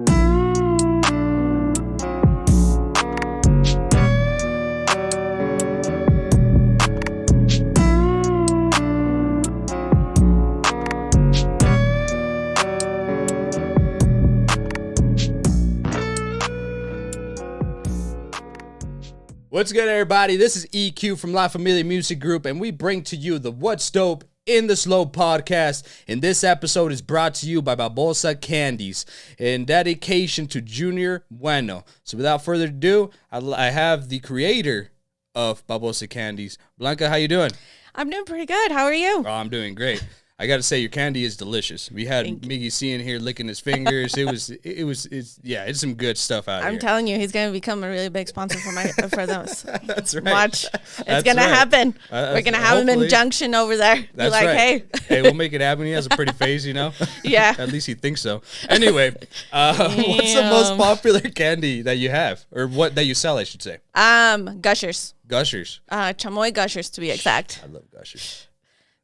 What's good, everybody? This is EQ from La Familia Music Group, and we bring to you the What's Dope in the Slow podcast. And this episode is brought to you by Babosa Candiez in dedication to Junior Bueno. So without further ado, I have the creator of Babosa Candiez. Blanca, how you doing? I'm doing pretty good. How are you? Oh, I'm doing great. I got to say, your candy is delicious. We had Miggy C in here licking his fingers. It's some good stuff out here. I'm telling you, he's going to become a really big sponsor for those. That's right. Watch. It's going to happen. We're going to have him in Junction over there. That's like, right. Hey, we'll make it happen. He has a pretty face, you know? Yeah. At least he thinks so. Anyway, what's the most popular candy that you have? Or what that you sell, I should say? Gushers. Gushers. Chamoy Gushers, to be exact. I love Gushers.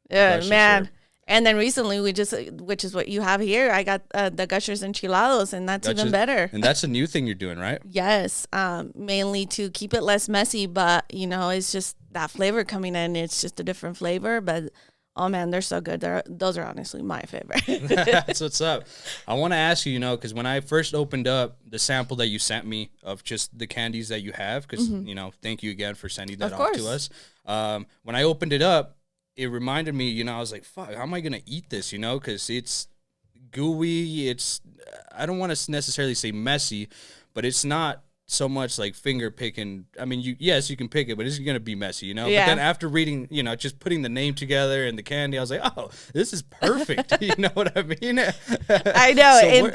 Gushers, man. Sure. And then recently, which is what you have here, I got the Gushers enchilados, and that's even better. And that's a new thing you're doing, right? Yes, mainly to keep it less messy, but, you know, it's just that flavor coming in. It's just a different flavor, but, oh, man, they're so good. Those are honestly my favorite. That's what's up. I want to ask you, you know, because when I first opened up the sample that you sent me of just the candies that you have, because, you know, thank you again for sending that off to us. When I opened it up, it reminded me, you know, I was like, fuck, how am I going to eat this, you know? Because it's gooey. I don't want to necessarily say messy, but it's not so much like finger picking. I mean, yes, you can pick it, but it's going to be messy, you know? Yeah. But then after reading, you know, just putting the name together and the candy, I was like, oh, this is perfect. You know what I mean? I know.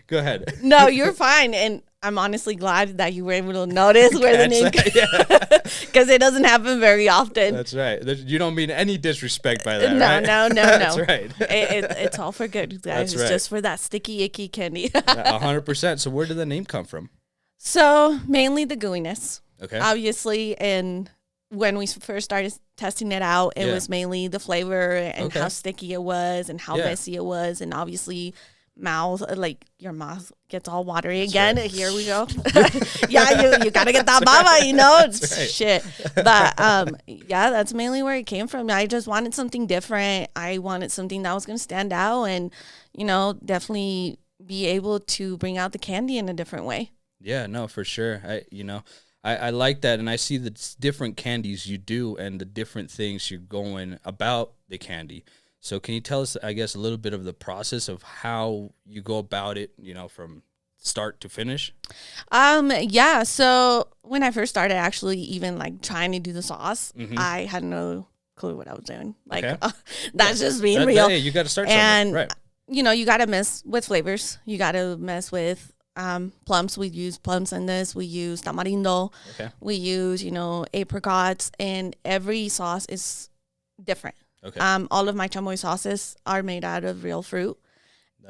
Go ahead. No, you're fine. And I'm honestly glad that you were able to notice where the name because it doesn't happen very often. That's right. You don't mean any disrespect by that, no, right? No. That's right. It's all for good, guys. It's just for that sticky, icky candy. 100%. So where did the name come from? So mainly the gooiness. Okay. Obviously, and when we first started testing it out, it was mainly the flavor and how sticky it was and how messy it was, and obviously your mouth gets all watery again. Right. Here we go. You gotta get that baba, you know. It's shit. But that's mainly where it came from. I just wanted something different. I wanted something that was gonna stand out and, you know, definitely be able to bring out the candy in a different way. Yeah, no, for sure. I like that, and I see the different candies you do and the different things you're going about the candy. So can you tell us, I guess, a little bit of the process of how you go about it, you know, from start to finish? So when I first started actually even like trying to do the sauce, I had no clue what I was doing. That's just being real. Hey, you got to start somewhere. Right. You know, you got to mess with flavors. You got to mess with plums. We use plums in this. We use tamarindo. Okay. We use, you know, apricots, and every sauce is different. Okay. All of my chamoy sauces are made out of real fruit.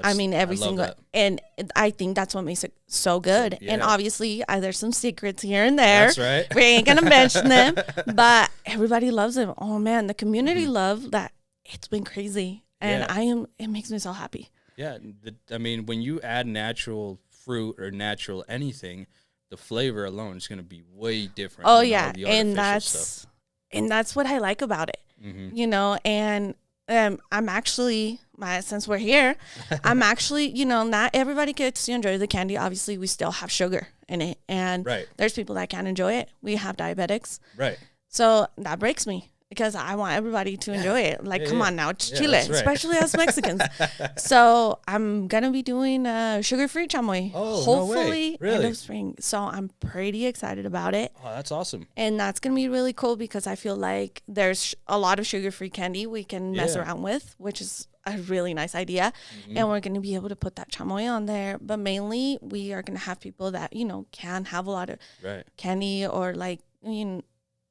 Every single, and I think that's what makes it so good. Yeah. And obviously, there's some secrets here and there. That's right. We ain't gonna mention them, but everybody loves them. Oh man, the community love that. It's been crazy, and it makes me so happy. Yeah, when you add natural fruit or natural anything, the flavor alone is gonna be way different. Oh yeah, and that's what I like about it. You know, and I'm actually, since we're here, I'm actually, you know, not everybody gets to enjoy the candy. Obviously, we still have sugar in it, and there's people that can't enjoy it. We have diabetics. Right. So that breaks me because I want everybody to enjoy it. Like, come on now, it's Chile, especially us Mexicans. So I'm going to be doing sugar-free chamoy, hopefully end of spring. So I'm pretty excited about it. Oh, that's awesome. And that's going to be really cool because I feel like there's a lot of sugar-free candy we can mess around with, which is a really nice idea. And we're going to be able to put that chamoy on there. But mainly, we are going to have people that, you know, can have a lot of candy or like, you know,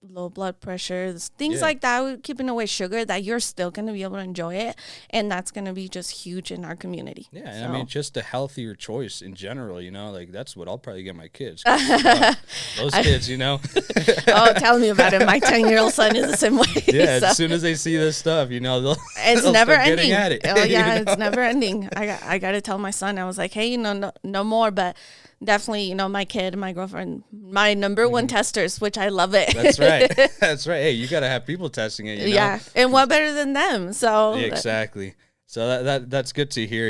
low blood pressure, things like that, keeping away sugar, that you're still going to be able to enjoy it. And that's going to be just huge in our community. Yeah. So. I mean, just a healthier choice in general, like that's what I'll probably get my kids. Those kids, Oh, tell me about it. My 10-year-old son is the same way. Yeah. So. As soon as they see this stuff, they'll never start ending. At it, oh, yeah. It's never ending. I got to tell my son, I was like, hey, no more. But definitely, my kid, my girlfriend, my number one testers, which I love it. That's right. That's right. Hey, you got to have people testing it, Yeah. And what better than them? So yeah, exactly. So that's good to hear,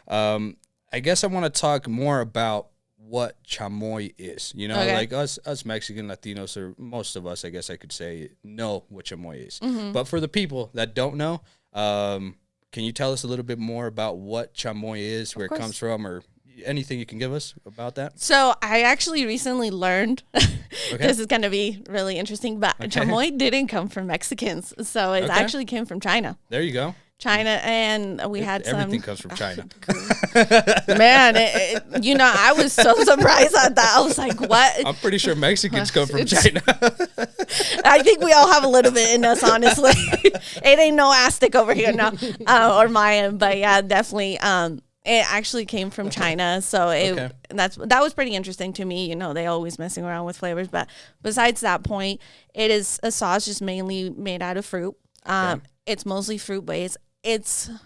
I guess I want to talk more about what chamoy is, okay. Like us Mexican Latinos, or most of us, I guess I could say, know what chamoy is. Mm-hmm. But for the people that don't know, can you tell us a little bit more about what chamoy is, where it comes from, or anything you can give us about that? So I actually recently learned, this is going to be really interesting, but chamoy didn't come from Mexicans. So it actually came from China. There you go. China, and we had everything comes from China. Man, I was so surprised at that. I was like, what? I'm pretty sure Mexicans come from China. I think we all have a little bit in us, honestly. It ain't no Aztec over here, no, or Mayan, but yeah, definitely. It actually came from China, so that was pretty interesting to me. They always messing around with flavors, but besides that point, it is a sauce just mainly made out of fruit. It's mostly fruit based.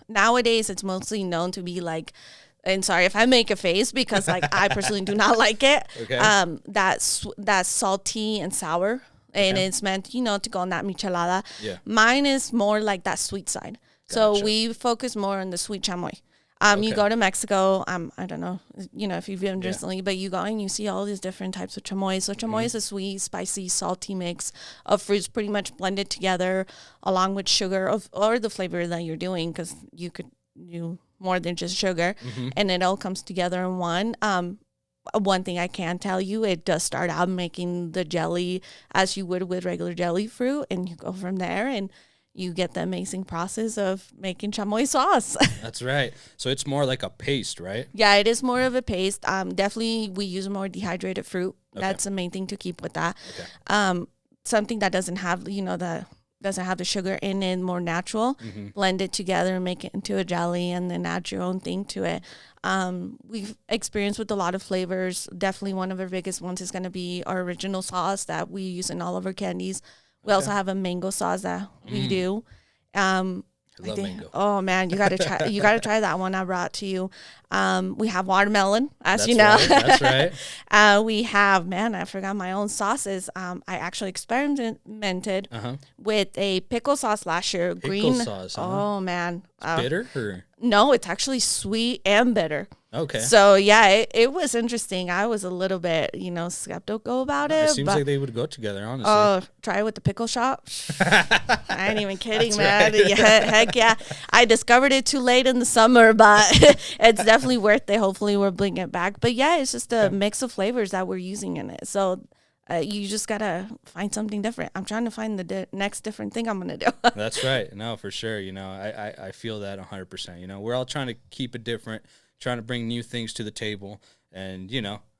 Nowadays it's mostly known to be like, and sorry if I make a face because like I personally do not like it. That's salty and sour, and it's meant to go on that michelada. Yeah. Mine is more like that sweet side. Gotcha. So we focus more on the sweet chamoy. You go to Mexico, I don't know, if you've been recently, but you go and you see all these different types of chamoy. So chamoy is a sweet, spicy, salty mix of fruits pretty much blended together along with sugar or the flavor that you're doing, because you could do more than just sugar, and it all comes together in one. One thing I can tell you, it does start out making the jelly as you would with regular jelly fruit, and you go from there, and you get the amazing process of making chamoy sauce. That's right. So it's more like a paste, right? Yeah, it is more of a paste. Definitely, we use more dehydrated fruit. Okay. That's the main thing to keep with that. Okay. Something that doesn't have, doesn't have the sugar in it, more natural. Blend it together and make it into a jelly, and then add your own thing to it. We've experienced with a lot of flavors. Definitely one of our biggest ones is going to be our original sauce that we use in all of our candies. We also have a mango sauce that we do. I love mango. Oh man, you gotta try. You gotta try that one I brought to you. We have watermelon, as That's you know. Right. That's right. We have, I forgot my own sauces. I actually experimented with a pickle sauce last year. Pickle sauce. Oh man, bitter or? No, it's actually sweet and bitter. Okay. So yeah, it was interesting. I was a little bit, skeptical about it. It seems like they would go together, honestly. Oh, try it with the pickle shop. I ain't even kidding, man. Right. Heck yeah. I discovered it too late in the summer, but it's definitely worth it. Hopefully we'll bring it back. But yeah, it's just a mix of flavors that we're using in it. So you just got to find something different. I'm trying to find the next different thing I'm going to do. That's right. No, for sure. I feel that 100%. We're all trying to keep it different, trying to bring new things to the table. And,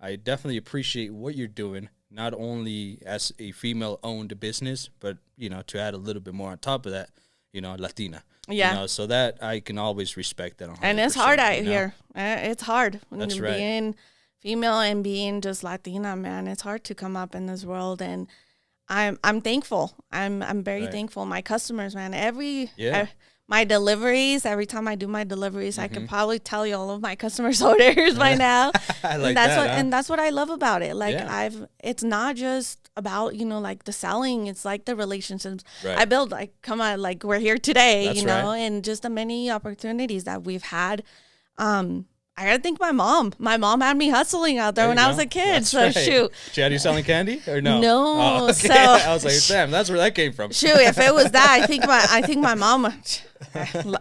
I definitely appreciate what you're doing, not only as a female-owned business, but, to add a little bit more on top of that, Latina. Yeah. So that I can always respect that 100%. And it's hard out here. It's hard. That's right. Being female and being just Latina, man, it's hard to come up in this world. And I'm thankful. I'm very thankful. My customers, man, my deliveries, every time I do my deliveries, I can probably tell you all of my customers' orders by now. I like and that's what I love about it. Like it's not just about, like the selling, it's like the relationships I build, like come on, like we're here today, and just the many opportunities that we've had. I gotta thank my mom. My mom had me hustling out there when I was a kid. Shoot. She had you selling candy or no? No. Oh, okay. So I was like, damn, that's where that came from. Shoot, if it was that, I think my mom.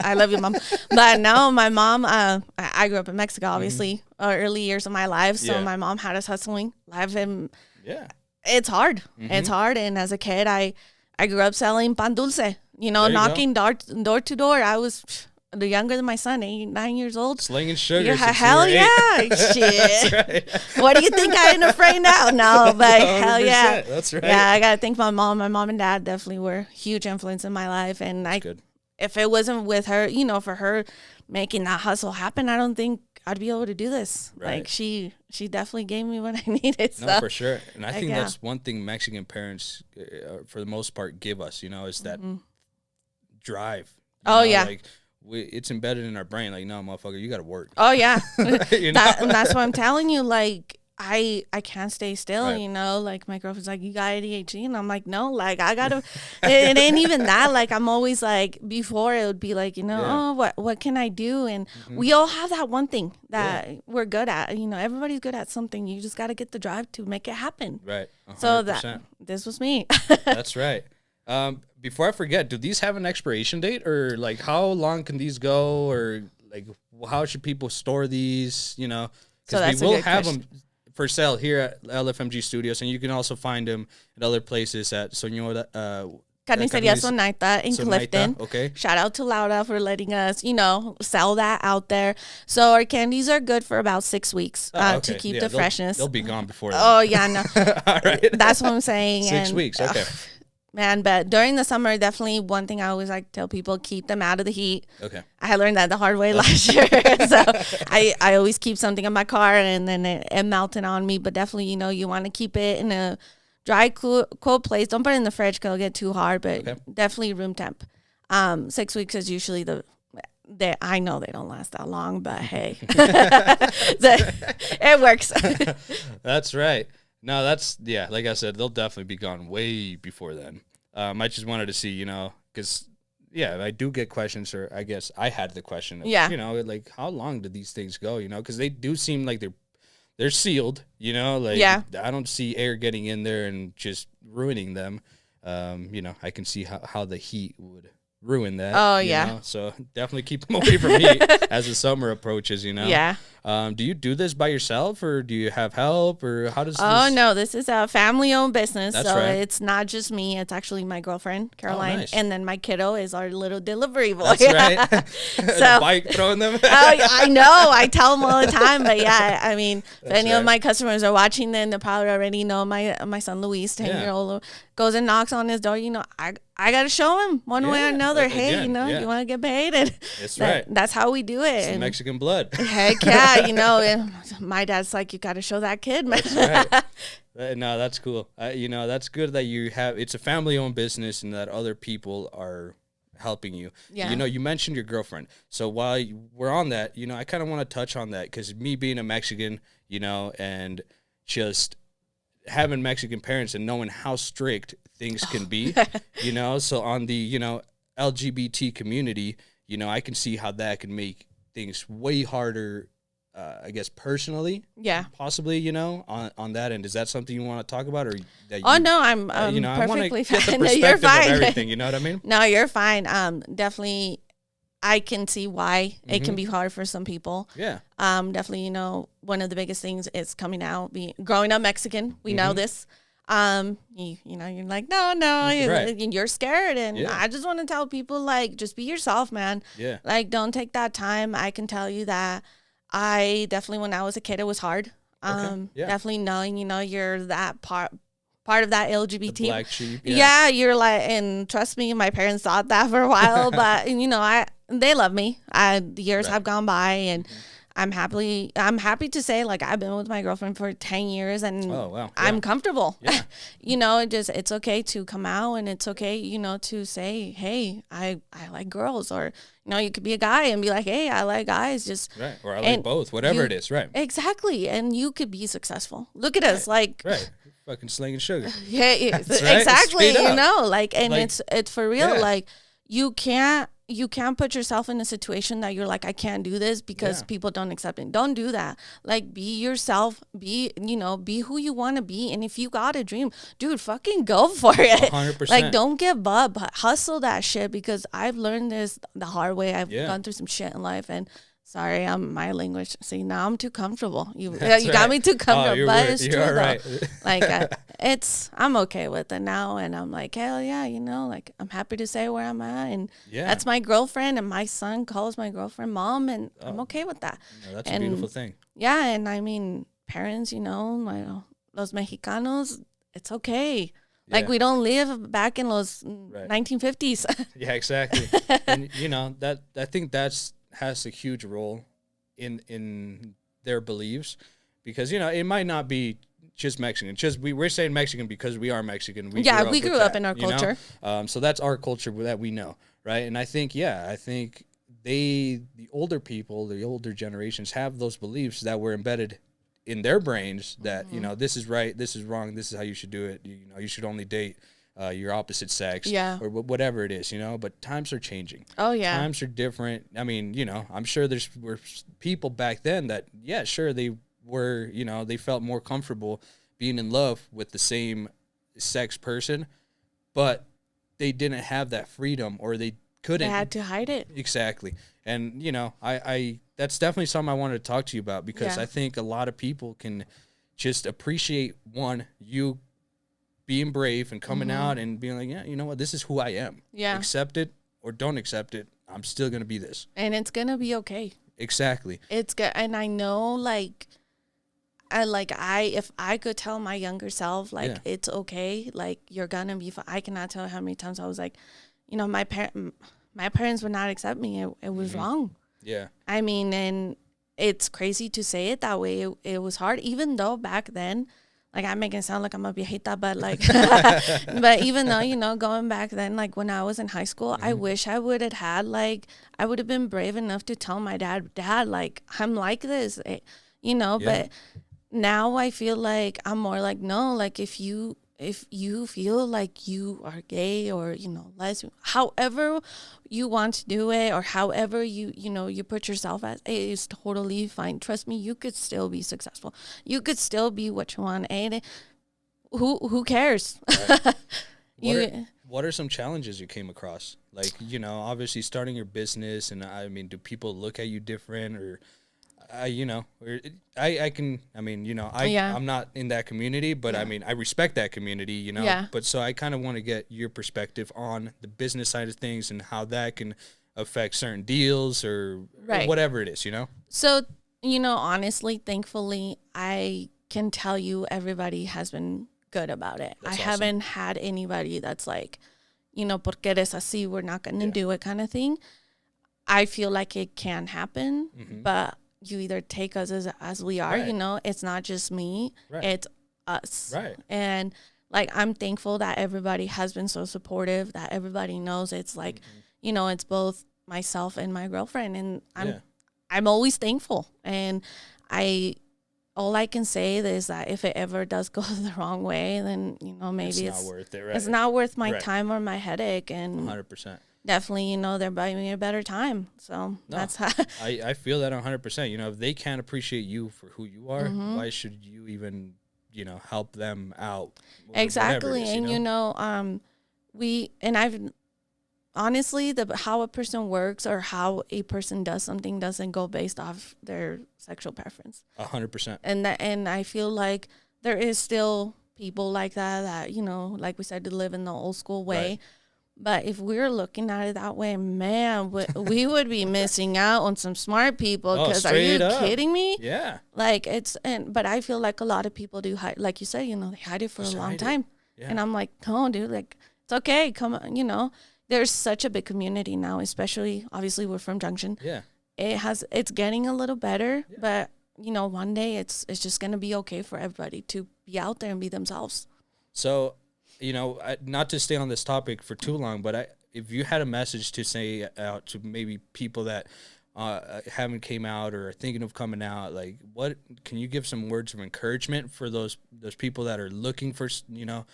I love you, Mom. But no, my mom. I grew up in Mexico, obviously, early years of my life. So my mom had us hustling live, and it's hard. It's hard. And as a kid, I grew up selling pan dulce. Knocking door to door. I was the younger than my son, 9 years old. Slinging sugar. Yeah, hell yeah. Shit. Right. What do you think I ain't afraid now? No, but hell yeah. That's right. Yeah, I got to thank my mom. My mom and dad definitely were huge influence in my life. And if it wasn't with her, for her making that hustle happen, I don't think I'd be able to do this. Right. Like she definitely gave me what I needed. No, for sure. And I think that's one thing Mexican parents, for the most part, give us, is that drive. Like, it's embedded in our brain. Like, no, motherfucker, you got to work. Oh, yeah. And that's what I'm telling you. Like, I can't stay still, right. Like my girlfriend's like, you got ADHD? And I'm like, no, like I gotta, it ain't even that. Like I'm always like, before it would be like, oh, what can I do? And we all have that one thing that we're good at, everybody's good at something. You just got to get the drive to make it happen. Right. 100%. So this was me. That's right. Before I forget, do these have an expiration date, or like how long can these go, or like how should people store these, because we will have them for sale here at LFMG Studios, and you can also find them at other places at Carniceria Sonaita in Clifton. Okay. Shout out to Laura for letting us, sell that out there. So our candies are good for about 6 weeks to keep the freshness. They'll be gone before that. Oh, yeah, no. All right. That's what I'm saying. 6 weeks, okay. Man, but during the summer, definitely one thing I always like to tell people, keep them out of the heat. Okay. I learned that the hard way last year. So I always keep something in my car and then it melted on me. But definitely, you want to keep it in a dry, cool place. Don't put it in the fridge because it'll get too hard, but definitely room temp. 6 weeks is usually I know they don't last that long, but hey, it works. That's right. No, like I said, they'll definitely be gone way before then. I just wanted to see, because, I do get questions, or I guess I had the question of, like, how long do these things go, because they do seem like they're sealed, like, I don't see air getting in there and just ruining them. I can see how the heat would ruin that. Oh, yeah. So definitely keep them away from heat as the summer approaches, Yeah. Do you do this by yourself, or do you have help, or how does this? Oh, no, this is a family-owned business. That's right. It's not just me. It's actually my girlfriend, Caroline. Oh, nice. And then my kiddo is our little delivery boy. That's right. The bike throwing them. I know. I tell them all the time. But yeah, I mean, if any of my customers are watching, then they probably already know my son Luis, 10-year-old, goes and knocks on his door. I got to show him one way or another. Hey, you want to get paid. And that's right. That's how we do it. It's Mexican blood. Heck yeah. And my dad's like, you got to show that kid, man. That's right. No, that's cool. That's good that it's a family-owned business and that other people are helping you. Yeah. You mentioned your girlfriend. So while we're on that, I kind of want to touch on that because me being a Mexican, and just having Mexican parents and knowing how strict things can be, so on the, LGBT community, I can see how that can make things way harder, I guess, personally. Yeah. Possibly, on that end. Is that something you want to talk about? Or that no, I'm perfectly fine. Get the perspective of everything, you know what I mean? No, you're fine. Definitely, I can see why it can be hard for some people. Yeah. Definitely, one of the biggest things is growing up Mexican. We know this. You're like, no, you're scared. And I just want to tell people, like, just be yourself, man. Yeah. Like, don't take that time. I can tell you that I definitely, when I was a kid, it was hard. Definitely knowing, you're that part of that LGBT. The black sheep. Yeah, you're like, and trust me, my parents thought that for a while, but they love me. The years have gone by, and I'm happy to say, like, I've been with my girlfriend for 10 years and I'm comfortable. Yeah. It's okay to come out, and it's okay, to say, hey, I like girls, or, you could be a guy and be like, hey, I like guys, just. Right. Or I like both, whatever it is. Right. Exactly. And you could be successful. Look at us. Like. Right. Fucking slinging sugar. Yeah. Exactly. It's for real. Yeah. Like, you can't put yourself in a situation that you're like, I can't do this because people don't accept it. Don't do that. Like, be yourself, be who you want to be. And if you got a dream, dude, fucking go for it. 100%. Like, don't give up, but hustle that shit, because I've learned this the hard way. I've gone through some shit in life, and sorry, my language. See, now I'm too comfortable. You got me too comfortable, but it's true though. Like, I'm okay with it now. And I'm like, hell yeah, you know, like I'm happy to say where I'm at. And that's my girlfriend. And my son calls my girlfriend mom. And I'm okay with that. No, that's a beautiful thing. Yeah. And I mean, parents, you know, los Mexicanos, it's okay. Like we don't live back in those 1950s. Yeah, exactly. And you know, that I think has a huge role in their beliefs, because you know it might not be just Mexican. Just we're saying Mexican because we are Mexican. We grew up in our culture. So that's our culture that we know, right? And I think the older people, the older generations have those beliefs that were embedded in their brains that, you know, this is right, this is wrong, this is how you should do it. You know, you should only date your opposite sex or whatever it is, you know, but times are changing. Oh, yeah. Times are different. I mean, you know, I'm sure were people back then that, sure, they were, you know, they felt more comfortable being in love with the same sex person, but they didn't have that freedom, or they couldn't. They had to hide it. Exactly. And, you know, I that's definitely something I wanted to talk to you about, because I think a lot of people can just appreciate, you being brave and coming out and being like, yeah, you know what, this is who I am. Yeah. Accept it or don't accept it. I'm still going to be this. And it's going to be okay. Exactly. It's good. And I know, if I could tell my younger self, it's okay, like, you're going to be fine. I cannot tell how many times I was like, you know, my parents would not accept me. It was wrong. Yeah. I mean, and it's crazy to say it that way. It was hard, even though back then, like, I'm making it sound like I'm a viejita, but like, but even though, you know, going back then, like when I was in high school, I wish I would have had, like, I would have been brave enough to tell my dad, like, I'm like this, you know, but now I feel like I'm more like, no, like, if you feel like you are gay or, you know, lesbian, however you want to do it, or however you know, you put yourself as, it is totally fine. Trust me, you could still be successful. You could still be what you want. And who cares? Right. What are some challenges you came across? Like, you know, obviously starting your business, and I mean, do people look at you different, or you know, I'm not in that community, but I mean, I respect that community, you know, but so I kind of want to get your perspective on the business side of things and how that can affect certain deals or whatever it is, you know? So, you know, honestly, thankfully, I can tell you everybody has been good about it. That's awesome. Haven't had anybody that's like, you know, porque eres así, we're not going to do it kind of thing. I feel like it can happen, but you either take us as we are, you know, it's not just me, it's us. Right. And like, I'm thankful that everybody has been so supportive, that everybody knows it's like, you know, it's both myself and my girlfriend. And I'm always thankful. And all I can say is that if it ever does go the wrong way, then, you know, maybe it's not worth it. Right. It's not worth my time or my headache. And 100%. Definitely, you know, they're buying me a better time. So that's how I feel that 100%. You know, if they can't appreciate you for who you are, why should you even, you know, help them out? Exactly. Is, and, you know, I've honestly, how a person works or how a person does something doesn't go based off their sexual preference. 100%. And I feel like there is still people like that, you know, like we said, to live in the old school way. Right. But if we're looking at it that way, man, we would be missing out on some smart people. Because are you kidding me? Yeah. Like, but I feel like a lot of people do hide, like you said, you know, they hide it for a long time. Yeah. And I'm like, no, dude, like, it's okay. Come on, you know, there's such a big community now, especially, obviously, we're from Junction. Yeah. It's getting a little better, but, you know, one day it's just going to be okay for everybody to be out there and be themselves. So, you know, not to stay on this topic for too long, but if you had a message to say out to maybe people that haven't came out or are thinking of coming out, like, what can you give some words of encouragement for those people that are looking for, you know,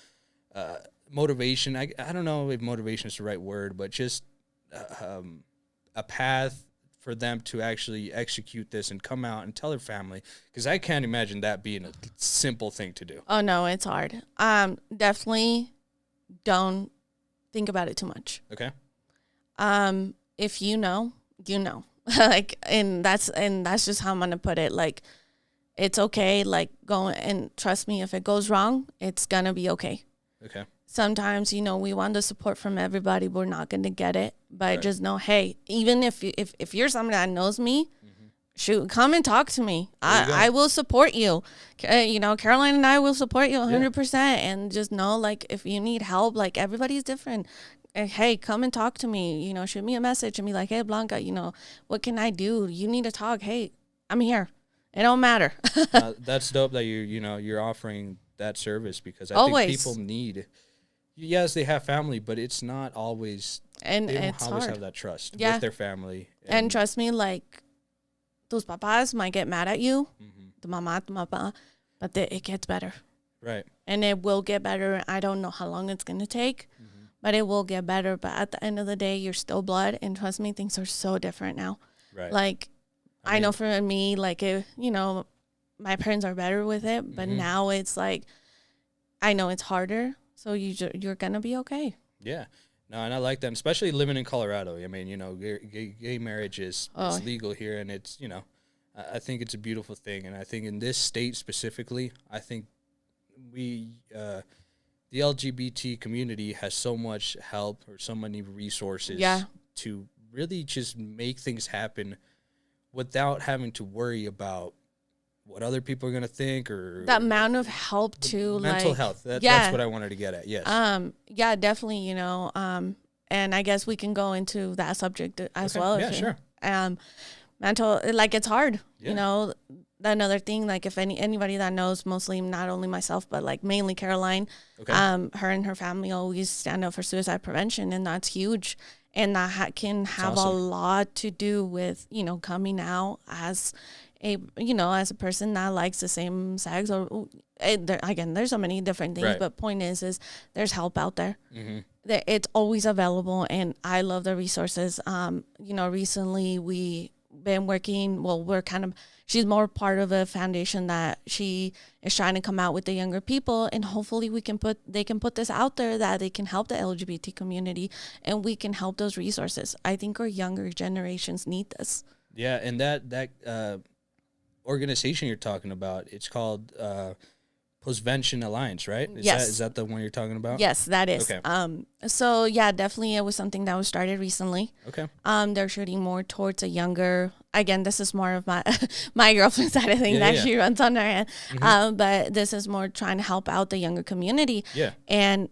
motivation? I don't know if motivation is the right word, but just a path for them to actually execute this and come out and tell their family, because I can't imagine that being a simple thing to do. Oh no, it's hard. Definitely don't think about it too much. Okay. If you know, you know. Like, and that's just how I'm gonna put it. Like, it's okay. Like, go and trust me, if it goes wrong, it's going to be okay. Okay. Sometimes, you know, we want the support from everybody. We're not going to get it. But just know, hey, even if you're somebody that knows me, shoot, come and talk to me. I will support you. You know, Caroline and I will support you 100%. And just know, like, if you need help, like, everybody's different. Hey, come and talk to me. You know, shoot me a message and be like, hey, Blanca, you know, what can I do? You need to talk. Hey, I'm here. It don't matter. That's dope that you're offering that service, because I think people need. Yes, they have family, but it's not always. And they don't it's always hard. have that trust with their family. And trust me, like, tus papás might get mad at you, tu mamá, tu papá, but it gets better. Right. And it will get better. I don't know how long it's going to take, but it will get better. But at the end of the day, you're still blood. And trust me, things are so different now. Right. Like, I know for me, like, if, you know, my parents are better with it, but now it's like, I know it's harder. So you're going to be okay. Yeah. No, and I like that, especially living in Colorado. I mean, you know, gay marriage is legal here, and it's, you know, I think it's a beautiful thing. And I think in this state specifically, I think the LGBT community has so much help or so many resources to really just make things happen without having to worry about what other people are going to think, or that amount of help to mental health. That's what I wanted to get at. Yes. Yeah, definitely. You know, and I guess we can go into that subject as well. Yeah, sure. Mental, like, it's hard, you know. Another thing, like, if anybody that knows, mostly not only myself, but like mainly Caroline, her and her family always stand up for suicide prevention, and that's huge. And that can have a lot to do with, you know, coming out as as a person that likes the same sex, or again, there's so many different things, but point is there's help out there. It's always available, and I love the resources. You know, recently we've been working, she's more part of a foundation that she is trying to come out with the younger people, and hopefully they can put this out there, that they can help the LGBT community, and we can help those resources. I think our younger generations need this. Yeah, and that organization you're talking about, it's called Postvention Alliance, right? Is that the one you're talking about? Yes, that is. Okay. So yeah, definitely it was something that was started recently. Okay. They're shooting more towards a younger, again, this is more of my my girlfriend side of things that she runs on her end. But this is more trying to help out the younger community. Yeah. And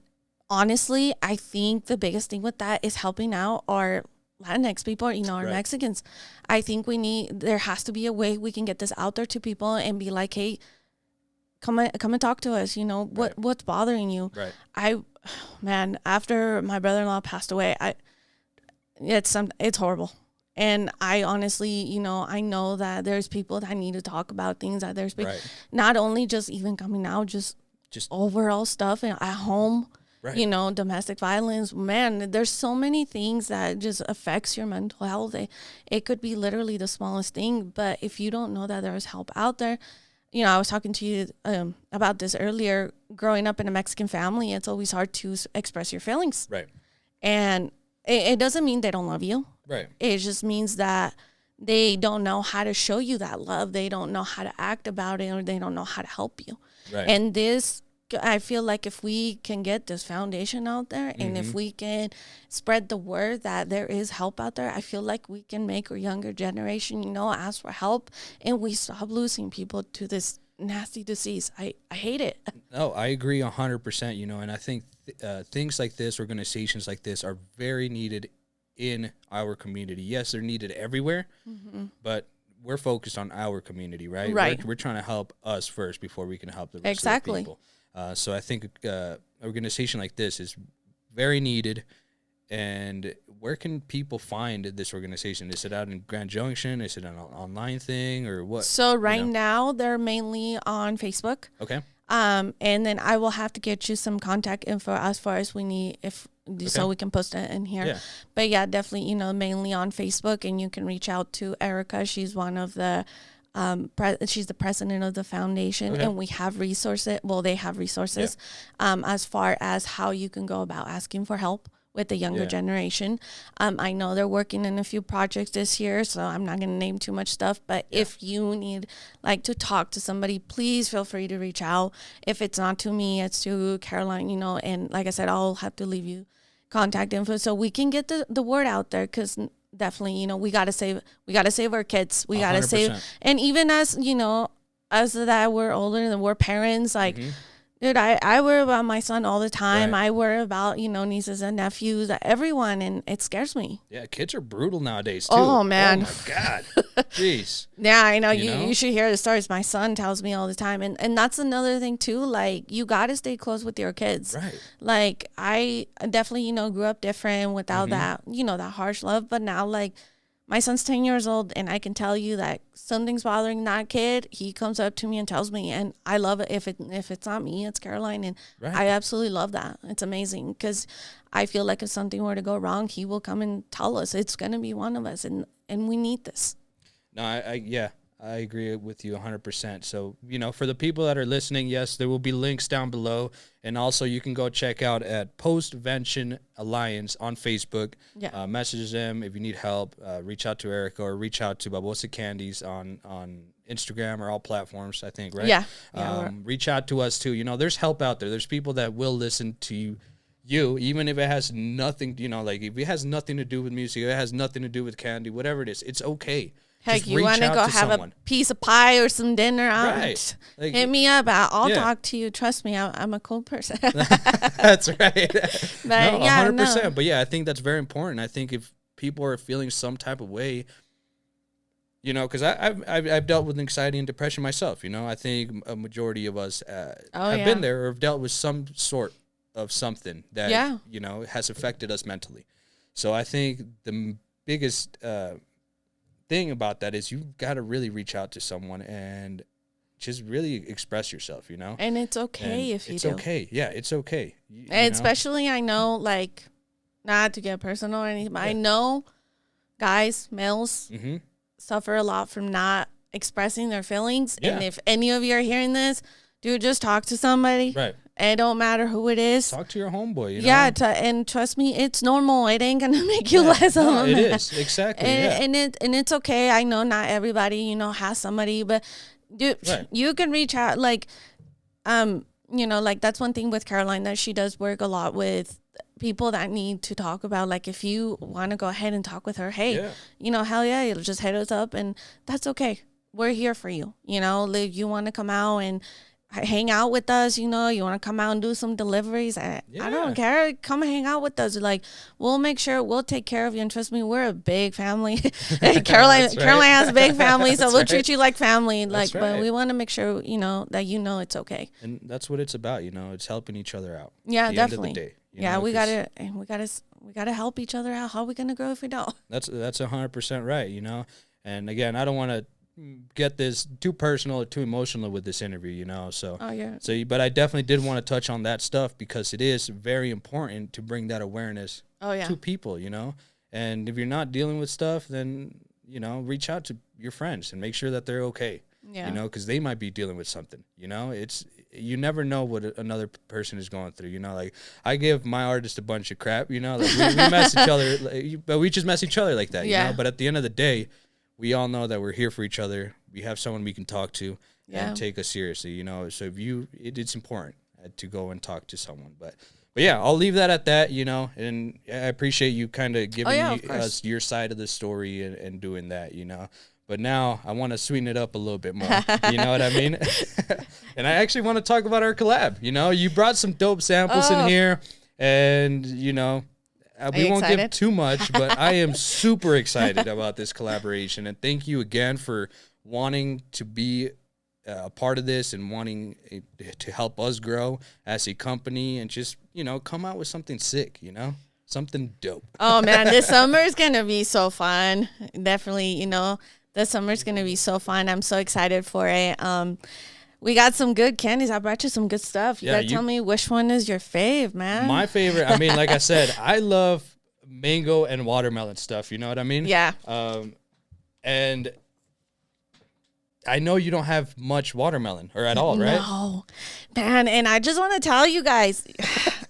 honestly, I think the biggest thing with that is helping out our Latinx people, you know, our Mexicans. I think there has to be a way we can get this out there to people and be like, hey, come and talk to us. You know, what's bothering you? Right. After my brother-in-law passed away, it's horrible. And I honestly, you know, I know that there's people that need to talk about things, that there's not only just even coming out, just overall stuff at home. Right. You know, domestic violence, man, there's so many things that just affects your mental health. It could be literally the smallest thing, but if you don't know that there's help out there, you know, I was talking to you about this earlier. Growing up in a Mexican family, it's always hard to express your feelings. Right. And it doesn't mean they don't love you. Right. It just means that they don't know how to show you that love. They don't know how to act about it, or they don't know how to help you. Right. And I feel like if we can get this foundation out there, and if we can spread the word that there is help out there, I feel like we can make our younger generation, you know, ask for help, and we stop losing people to this nasty disease. I hate it. No, I agree 100%, you know, and I think things like this, organizations like this, are very needed in our community. Yes, they're needed everywhere, but we're focused on our community, right? Right. We're trying to help us first before we can help the rest of the people. So I think an organization like this is very needed. And where can people find this organization? Is it out in Grand Junction? Is it an online thing, or what? So now they're mainly on Facebook. Okay. And then I will have to get you some contact info as far as we need, so we can post it in here. Yeah. But yeah, definitely, you know, mainly on Facebook, and you can reach out to Erica. She's one of the she's the president of the foundation, and we have resources. Well, they have resources as far as how you can go about asking for help. with the younger generation. I know they're working in a few projects this year, so I'm not going to name too much stuff. But if you need like to talk to somebody, please feel free to reach out. If it's not to me, it's to Caroline, you know, and like I said, I'll have to leave you contact info so we can get the word out there, because definitely, you know, we got to save our kids. We got to save. And even as, you know, as that we're older and we're parents, like, dude, I worry about my son all the time. Right. I worry about, you know, nieces and nephews, everyone, and it scares me. Yeah, kids are brutal nowadays, too. Oh, man. Oh, my God. Jeez. Yeah, I know. You should hear the stories my son tells me all the time. And that's another thing, too. Like, you got to stay close with your kids. Right. Like, I definitely, you know, grew up different without that, you know, that harsh love. But now, like, my son's 10 years old, and I can tell you that something's bothering that kid. He comes up to me and tells me, and I love it. If it's not me, it's Caroline, and I absolutely love that. It's amazing, because I feel like if something were to go wrong, he will come and tell us. It's going to be one of us, and we need this. No, I agree with you 100%. So, you know, for the people that are listening, yes, there will be links down below. And also you can go check out at Postvention Alliance on Facebook. Yeah. Message them if you need help. Reach out to Erica or reach out to Babosa Candiez on Instagram or all platforms, I think, right? Yeah. Reach out to us too. You know, there's help out there. There's people that will listen to you, even if it has nothing, you know, like if it has nothing to do with music, if it has nothing to do with candy, whatever it is, it's okay. Heck, you want to go have a piece of pie or some dinner out? Right. Like, hit me up. I'll talk to you. Trust me, I'm a cool person. That's right. But no, 100%. No. But yeah, I think that's very important. I think if people are feeling some type of way, you know, because I've dealt with anxiety and depression myself. You know, I think a majority of us have been there or have dealt with some sort of something that you know has affected us mentally. So I think the biggest thing about that is you've got to really reach out to someone and just really express yourself, you know? And it's okay if you do. It's okay. Yeah, it's okay. And especially, I know, like, not to get personal or anything, but I know guys, males, suffer a lot from not expressing their feelings. Yeah. And if any of you are hearing this, dude, just talk to somebody. Right. It don't matter who it is. Talk to your homeboy, you know? Yeah, and trust me, it's normal. It ain't going to make you less of a man. It is, exactly. And it's okay. I know not everybody, you know, has somebody, but dude, you can reach out. Like, you know, like that's one thing with Caroline, that she does work a lot with people that need to talk about. Like, if you want to go ahead and talk with her, hey, you know, hell yeah, you'll just hit us up, and that's okay. We're here for you. You know, like, you want to come out and hang out with us, you know, you want to come out and do some deliveries, I don't care, come hang out with us. Like, we'll make sure, we'll take care of you, and trust me, we're a big family. Caroline has a big family, so we'll treat you like family. Like, but we want to make sure, you know, that you know it's okay. And that's what it's about, you know, it's helping each other out. Yeah, definitely. End of the day, yeah, we gotta help each other out. How are we gonna grow if we don't? That's 100% right, you know. And again, I don't want to get this too personal or too emotional with this interview, you know. So, but I definitely did want to touch on that stuff, because it is very important to bring that awareness to people, you know. And if you're not dealing with stuff, then, you know, reach out to your friends and make sure that they're okay. Yeah. You know, because they might be dealing with something, you know. You never know what another person is going through, you know. Like, I give my artist a bunch of crap, you know. Like, we mess each other, but we just mess each other like that, you know. But at the end of the day, we all know that we're here for each other. We have someone we can talk to and take us seriously, you know. So if it's important to go and talk to someone. But yeah, I'll leave that at that, you know. And I appreciate you kind of giving us your side of the story and doing that, you know. But now I want to sweeten it up a little bit more. You know what I mean? And I actually want to talk about our collab. You know, you brought some dope samples in here, and, you know, we won't give too much, but I am super excited about this collaboration. And thank you again for wanting to be a part of this and wanting to help us grow as a company and just, you know, come out with something sick, you know, something dope. Oh, man, this summer is going to be so fun. Definitely, you know, this summer is going to be so fun. I'm so excited for it. We got some good candies. I brought you some good stuff. You got to tell me which one is your fave, man. My favorite, I mean, like I said, I love mango and watermelon stuff. You know what I mean? Yeah. And I know you don't have much watermelon or at all, right? No, man. And I just want to tell you guys,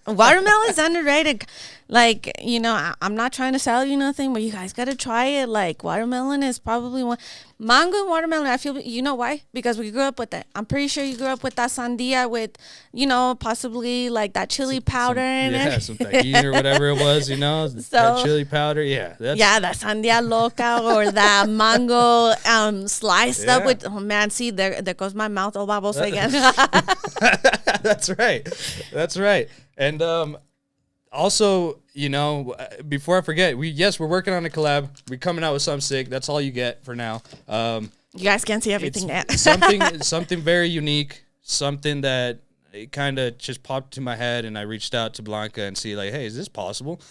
Watermelon's underrated. Like, I'm not trying to sell you nothing, but you guys got to try it. Like, watermelon is probably one. Mango and watermelon, I feel, you know why? Because we grew up with it. I'm pretty sure you grew up with that sandia with, possibly like that chili powder in it. Some tajin or whatever it was, that chili powder. Yeah. That sandia loca or that mango sliced up with, oh man, see, there goes my mouth all babosa again. That's right. And also, before I forget, we're working on a collab. We're coming out with something sick. That's all you get for now. You guys can't see everything yet. something very unique, something that it kind of just popped to my head, and I reached out to Blanca and see like, hey, is this possible?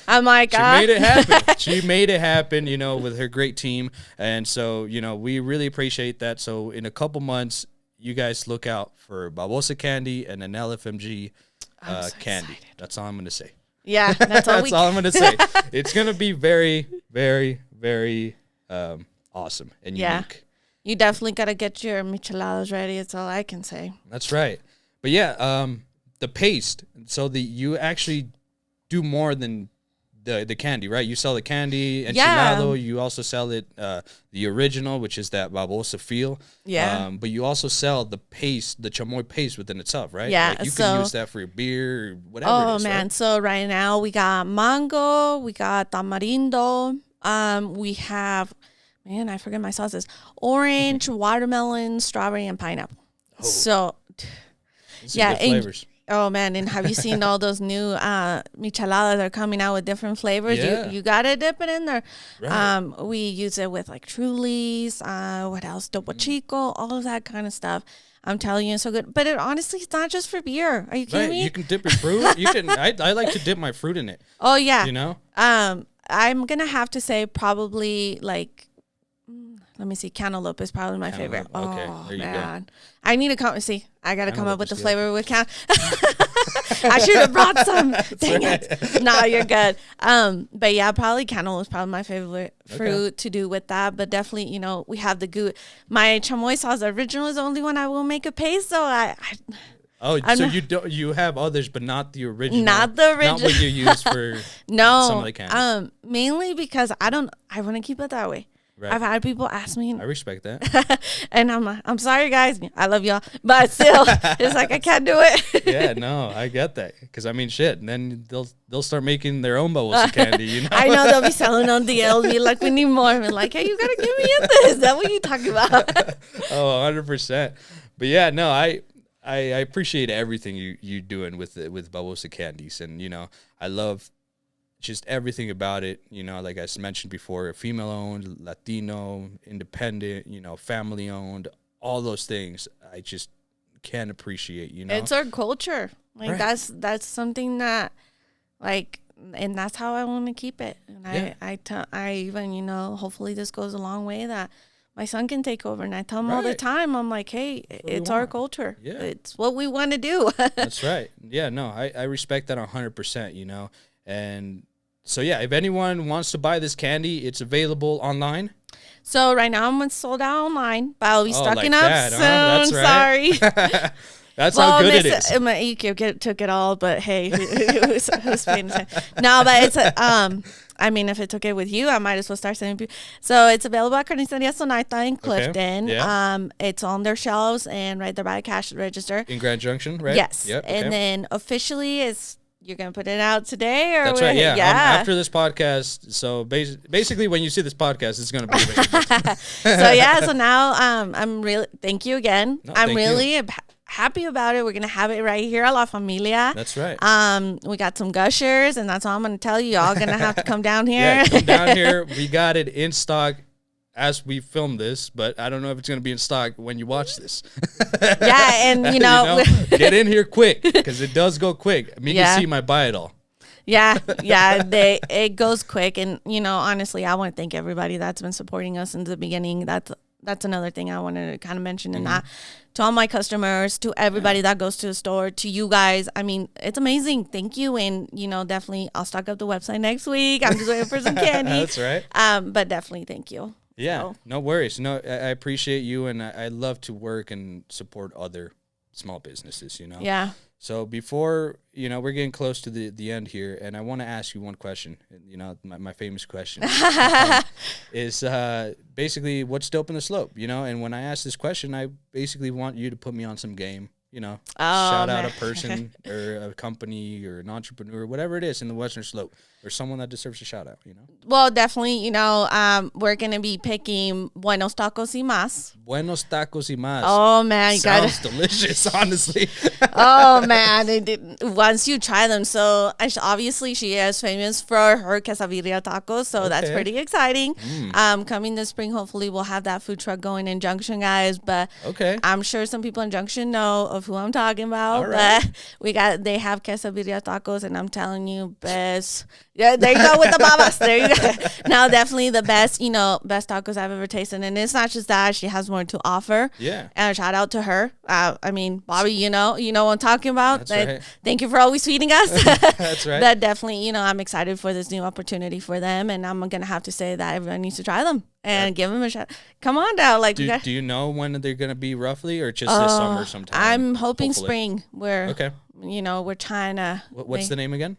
I'm like, she made it happen. She made it happen, with her great team. And so, we really appreciate that. So in a couple months, you guys look out for Babosa Candy and an LFMG candy. Excited. That's all I'm going to say. Yeah, that's all all I'm going to say. It's going to be very, very, very awesome and unique. You definitely got to get your micheladas ready. That's all I can say. That's right. But yeah, the paste. So you actually do more than the candy, right? You sell the candy, enchilado. You also sell it, the original, which is that babosa feel. Yeah. But you also sell the paste, the chamoy paste within itself, right? Yeah. Like you can use that for your beer or whatever it is, man. Right? So right now we got mango, we got tamarindo. We have, man, I forget my sauces. Orange, watermelon, strawberry, and pineapple. Oh. So, good flavors. Oh man, and have you seen all those new micheladas that are coming out with different flavors? Yeah. You gotta dip it in there. Right. We use it with like Trulies, what else? Topo Chico, all of that kind of stuff. I'm telling you, it's so good. But honestly, it's not just for beer. Are you kidding me? You can dip your fruit. You can. I like to dip my fruit in it. Oh yeah. I'm gonna have to say probably like, let me see, cantaloupe is probably my favorite. Okay. Oh there you man, go. I need to come. See, I got to come up with the flavor with I should have brought some. Dang it. No, you're good. But yeah, probably cantaloupe is probably my favorite fruit to do with that. But definitely, we have the goo. My chamoy sauce original is the only one I will make a paste. So you have others, but not the original. Not the original. Not what you use for some of the candies. Mainly because I want to keep it that way. Right. I've had people ask me. I respect that. And I'm sorry, guys. I love y'all. But still, it's like, I can't do it. Yeah, no, I get that. Because, shit. And then they'll start making their own babosa candy, I know they'll be selling on DL. Be like, we need more. I'm like, hey, you got to give me this. Is that what you talking about? 100%. But yeah, no, I appreciate everything you doing with Babosa Candies. And, I love just everything about it, like I mentioned before, female-owned, Latino, independent, family-owned, all those things. I just can't appreciate, It's our culture. Like, right. That's something that, like, and that's how I want to keep it. And I even, hopefully this goes a long way that my son can take over. And I tell him all the time, I'm like, hey, it's our culture. Yeah. It's what we want to do. That's right. Yeah, no, I respect that 100%, And so, yeah, if anyone wants to buy this candy, it's available online. So right now I'm sold out online, but I'll be stocking like up that, soon. That's right. Sorry. That's how good it is. My EQ took it all, but hey, who's paying attention? No, but it's if it took it with you, I might as well start sending people. So it's available at Carniceria Sonata in Clifton. Okay. Yeah. It's on their shelves and right there by a cash register. In Grand Junction, right? Yes. Yep. Okay. And then officially you're going to put it out today? Or that's right, yeah. After this podcast, so basically when you see this podcast, it's going to be available. So now I'm really, thank you again. No, I'm really happy about it. We're going to have it right here at La Familia. That's right. We got some gushers, and that's all I'm going to tell you. Y'all going to have to come down here. Yeah, come down here. We got it in stock as we film this, but I don't know if it's going to be in stock when you watch this. Yeah, and get in here quick because it does go quick. Me can see my buy it all. Yeah, it goes quick, and honestly, I want to thank everybody that's been supporting us since the beginning. That's another thing I wanted to kind of mention in that. To all my customers, to everybody that goes to the store, to you guys. It's amazing. Thank you. And, definitely I'll stock up the website next week. I'm just waiting for some candy. That's right. But definitely thank you. Yeah, no worries. No, I appreciate you, and I love to work and support other small businesses, you know? Yeah. So before, you know, we're getting close to the end here, and I want to ask you one question, you know, my famous question is basically what's dope in the slope, you know? And when I ask this question, I basically want you to put me on some game, you know, shout out a person or a company or an entrepreneur, whatever it is in the Western Slope, or someone that deserves a shout out, you know? Well, definitely, you know, we're going to be picking Buenos Tacos y Mas. Buenos Tacos y Mas. Oh, man. You sounds delicious, honestly. Oh, man. Once you try them. So, obviously, she is famous for her quesadilla tacos. So, that's pretty exciting. Coming this spring, hopefully, we'll have that food truck going in Junction, guys. But I'm sure some people in Junction know of who I'm talking about. But they have quesadilla tacos, and I'm telling you, best. Yeah, there you go with the babas. There you go. Now, definitely the best, you know, best tacos I've ever tasted. And it's not just that. She has more to offer. Yeah. And a shout out to her. I mean, Bobby, you know what I'm talking about. That's right. Thank you for always feeding us. That's right. But definitely, you know, I'm excited for this new opportunity for them. And I'm going to have to say that everyone needs to try them and give them a shot. Come on now. Like, do you know when they're going to be roughly, or just this summer sometime? I'm hoping hopefully. spring. You know, we're trying to. What's the name again?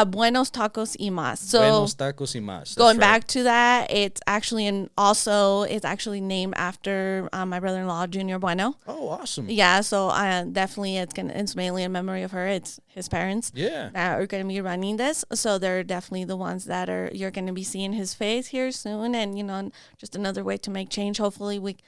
Buenos Tacos y Mas. So Buenos Tacos y Mas. Going back to that, it's actually named after my brother-in-law, Junior Bueno. Oh, awesome. Yeah, so definitely it's mainly in memory of her. It's his parents. Yeah. That are going to be running this. So they're definitely the ones that you're going to be seeing his face here soon, and you know, just another way to make change. Hopefully we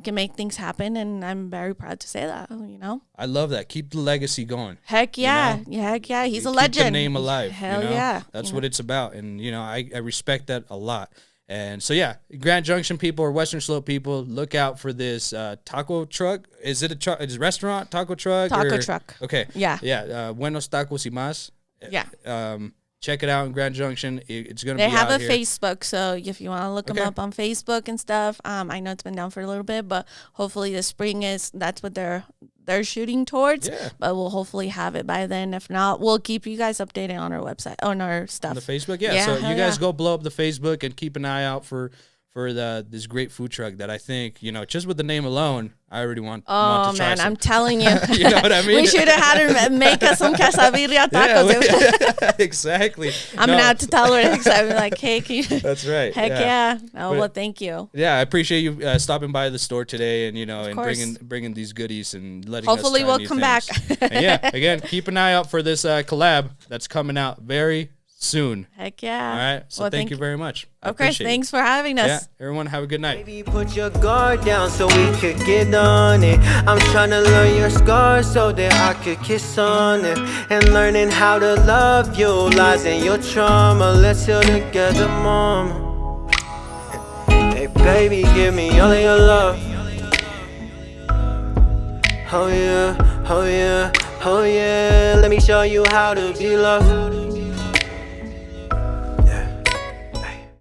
can make things happen, and I'm very proud to say that, you know. I love that. Keep the legacy going. Heck yeah. You know? Heck yeah. He's a legend. Keep the name alive. Hell you know? Yeah. That's what it's about. And, you know, I respect that a lot. And so, yeah, Grand Junction people or Western Slope people, look out for this taco truck. Is it a truck? Is it a restaurant? Taco truck? Taco truck. Okay. Yeah. Yeah. Buenos Tacos y Mas. Yeah. Check it out in Grand Junction. It's going to be They have out a here. Facebook, so if you want to look them up on Facebook and stuff, I know it's been down for a little bit, but hopefully this spring that's what they're shooting towards. Yeah. But we'll hopefully have it by then. If not, we'll keep you guys updated on our website, on our stuff. On the Facebook, yeah. So you guys go blow up the Facebook and keep an eye out for this great food truck that I think, you know, just with the name alone, I already want to try man, some. I'm telling you. You know what I mean? We should have had her make us some quesadilla tacos. Exactly. I'm going to have to tell her next time. Like, hey, can you? That's right. Heck yeah. Oh, well, thank you. Yeah, I appreciate you stopping by the store today and, you know, and bringing these goodies and letting Hopefully us try we'll come back. And yeah, again, keep an eye out for this collab that's coming out very soon. Heck yeah. All right. So thank you very much. Okay. Thanks for having us. Yeah. Everyone have a good night. Baby, put your guard down so we could get on it. I'm trying to learn your scars so that I could kiss on it. And learning how to love you lies in your trauma. Let's heal together, mama. Hey, baby, give me all of your love. Oh yeah, oh yeah, oh yeah. Let me show you how to be loved.